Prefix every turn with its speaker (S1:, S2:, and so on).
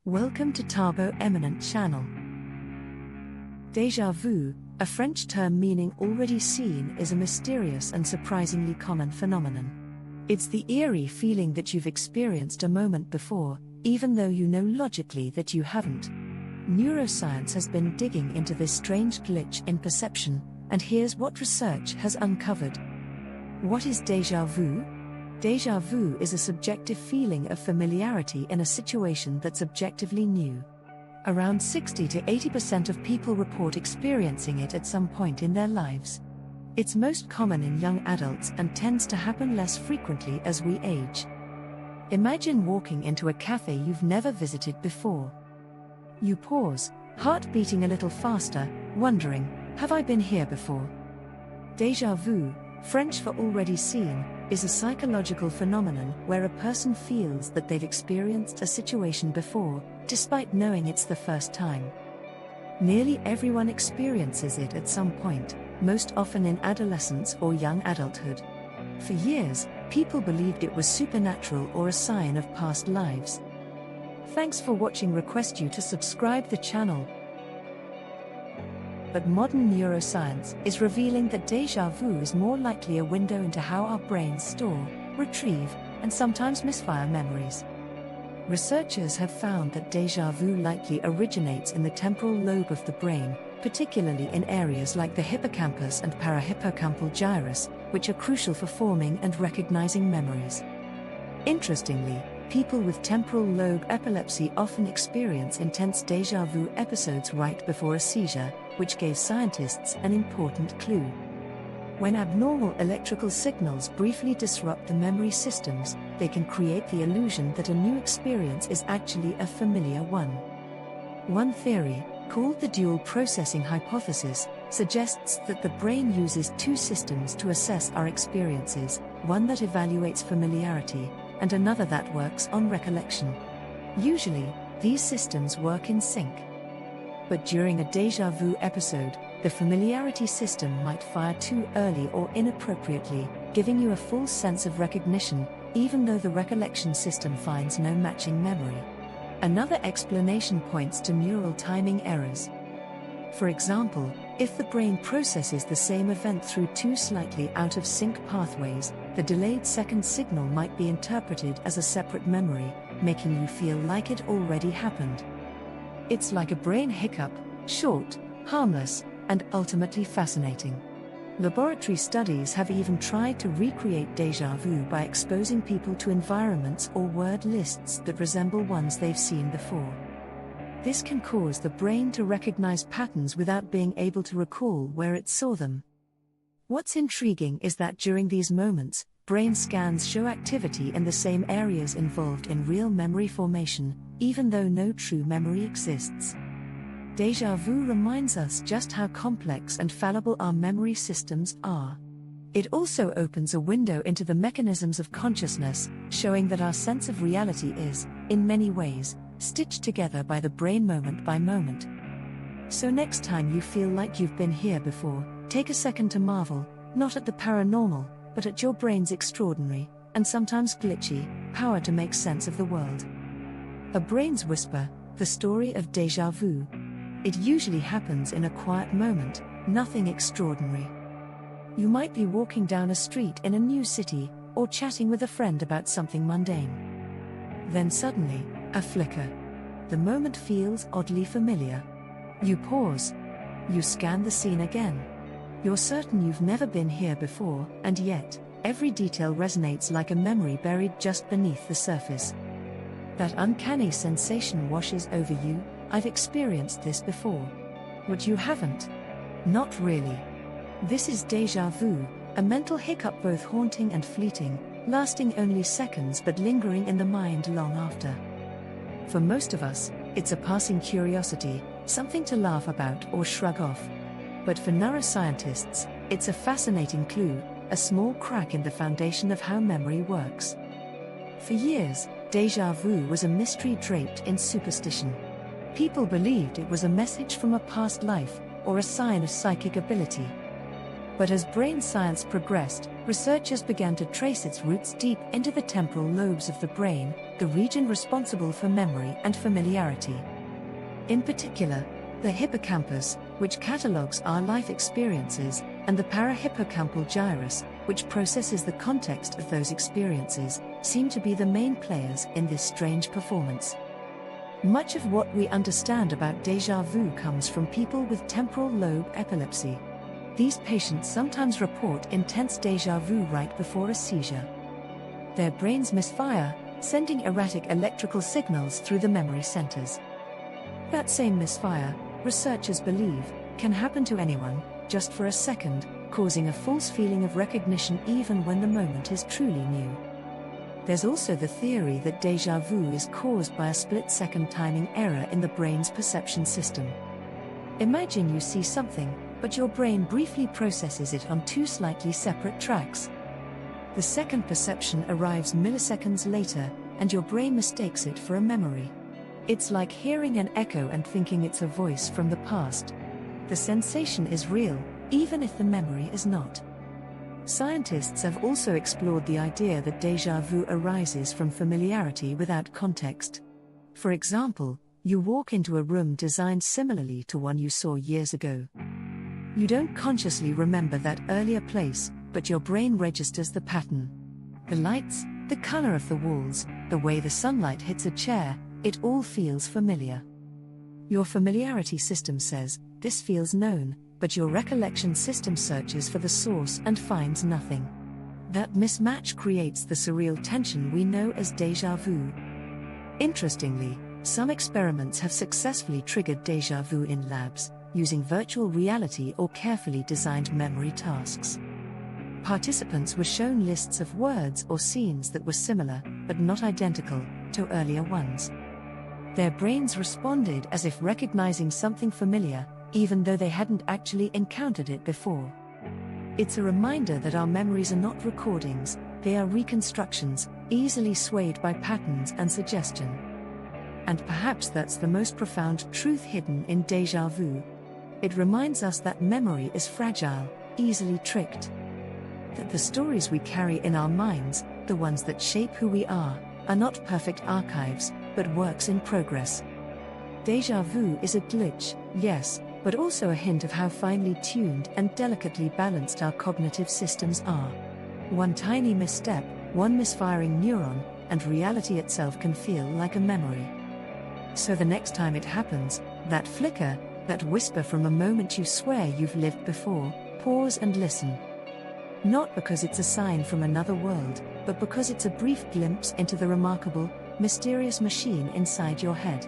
S1: Welcome to Tarbo Eminent Channel. Déjà vu, a French term meaning already seen, is a mysterious and surprisingly common phenomenon. It's the eerie feeling that you've experienced a moment before, even though you know logically that you haven't. Neuroscience has been digging into this strange glitch in perception, and here's what research has uncovered. What is déjà vu? Déjà vu is a subjective feeling of familiarity in a situation that's objectively new. Around 60 to 80% of people report experiencing it at some point in their lives. It's most common in young adults and tends to happen less frequently as we age. Imagine walking into a cafe you've never visited before. You pause, heart beating a little faster, wondering, have I been here before? Déjà vu, French for already seen, is a psychological phenomenon where a person feels that they've experienced a situation before, despite knowing it's the first time. Nearly everyone experiences it at some point, most often in adolescence or young adulthood. For years, people believed it was supernatural or a sign of past lives. Thanks for watching. Request you to subscribe the channel. But modern neuroscience is revealing that déjà vu is more likely a window into how our brains store, retrieve, and sometimes misfire memories. Researchers have found that déjà vu likely originates in the temporal lobe of the brain, particularly in areas like the hippocampus and parahippocampal gyrus, which are crucial for forming and recognizing memories. Interestingly, people with temporal lobe epilepsy often experience intense déjà vu episodes right before a seizure, which gave scientists an important clue. When abnormal electrical signals briefly disrupt the memory systems, they can create the illusion that a new experience is actually a familiar one. One theory, called the dual processing hypothesis, suggests that the brain uses two systems to assess our experiences, one that evaluates familiarity, and another that works on recollection. Usually, these systems work in sync. But during a déjà vu episode, the familiarity system might fire too early or inappropriately, giving you a false sense of recognition, even though the recollection system finds no matching memory. Another explanation points to neural timing errors. For example, if the brain processes the same event through two slightly out-of-sync pathways, the delayed second signal might be interpreted as a separate memory, making you feel like it already happened. It's like a brain hiccup, short, harmless, and ultimately fascinating. Laboratory studies have even tried to recreate déjà vu by exposing people to environments or word lists that resemble ones they've seen before. This can cause the brain to recognize patterns without being able to recall where it saw them. What's intriguing is that during these moments, brain scans show activity in the same areas involved in real memory formation, even though no true memory exists. Déjà vu reminds us just how complex and fallible our memory systems are. It also opens a window into the mechanisms of consciousness, showing that our sense of reality is, in many ways, stitched together by the brain moment by moment. So next time you feel like you've been here before, take a second to marvel, not at the paranormal, but at your brain's extraordinary, and sometimes glitchy, power to make sense of the world. A Brain's Whisper, the story of déjà vu. It usually happens in a quiet moment, nothing extraordinary. You might be walking down a street in a new city, or chatting with a friend about something mundane. Then suddenly, a flicker. The moment feels oddly familiar. You pause. You scan the scene again. You're certain you've never been here before, and yet, every detail resonates like a memory buried just beneath the surface. That uncanny sensation washes over you. I've experienced this before. But you haven't. Not really. This is déjà vu, a mental hiccup both haunting and fleeting, lasting only seconds but lingering in the mind long after. For most of us, it's a passing curiosity, something to laugh about or shrug off. But for neuroscientists, it's a fascinating clue, a small crack in the foundation of how memory works. For years, déjà vu was a mystery draped in superstition. People believed it was a message from a past life, or a sign of psychic ability. But as brain science progressed, researchers began to trace its roots deep into the temporal lobes of the brain, the region responsible for memory and familiarity. In particular, the hippocampus, which catalogues our life experiences, and the parahippocampal gyrus, which processes the context of those experiences, seem to be the main players in this strange performance. Much of what we understand about déjà vu comes from people with temporal lobe epilepsy. These patients sometimes report intense déjà vu right before a seizure. Their brains misfire, sending erratic electrical signals through the memory centers. That same misfire, researchers believe, can happen to anyone, just for a second, causing a false feeling of recognition even when the moment is truly new. There's also the theory that déjà vu is caused by a split-second timing error in the brain's perception system. Imagine you see something, but your brain briefly processes it on two slightly separate tracks. The second perception arrives milliseconds later, and your brain mistakes it for a memory. It's like hearing an echo and thinking it's a voice from the past. The sensation is real, even if the memory is not. Scientists have also explored the idea that déjà vu arises from familiarity without context. For example, you walk into a room designed similarly to one you saw years ago. You don't consciously remember that earlier place, but your brain registers the pattern. The lights, the color of the walls, the way the sunlight hits a chair, it all feels familiar. Your familiarity system says, this feels known, but your recollection system searches for the source and finds nothing. That mismatch creates the surreal tension we know as déjà vu. Interestingly, some experiments have successfully triggered déjà vu in labs, using virtual reality or carefully designed memory tasks. Participants were shown lists of words or scenes that were similar, but not identical, to earlier ones. Their brains responded as if recognizing something familiar, even though they hadn't actually encountered it before. It's a reminder that our memories are not recordings, they are reconstructions, easily swayed by patterns and suggestion. And perhaps that's the most profound truth hidden in déjà vu. It reminds us that memory is fragile, easily tricked. That the stories we carry in our minds, the ones that shape who we are not perfect archives, but works in progress. Déjà vu is a glitch, yes, but also a hint of how finely tuned and delicately balanced our cognitive systems are. One tiny misstep, one misfiring neuron, and reality itself can feel like a memory. So the next time it happens, that flicker, that whisper from a moment you swear you've lived before, pause and listen. Not because it's a sign from another world, but because it's a brief glimpse into the remarkable, mysterious machine inside your head.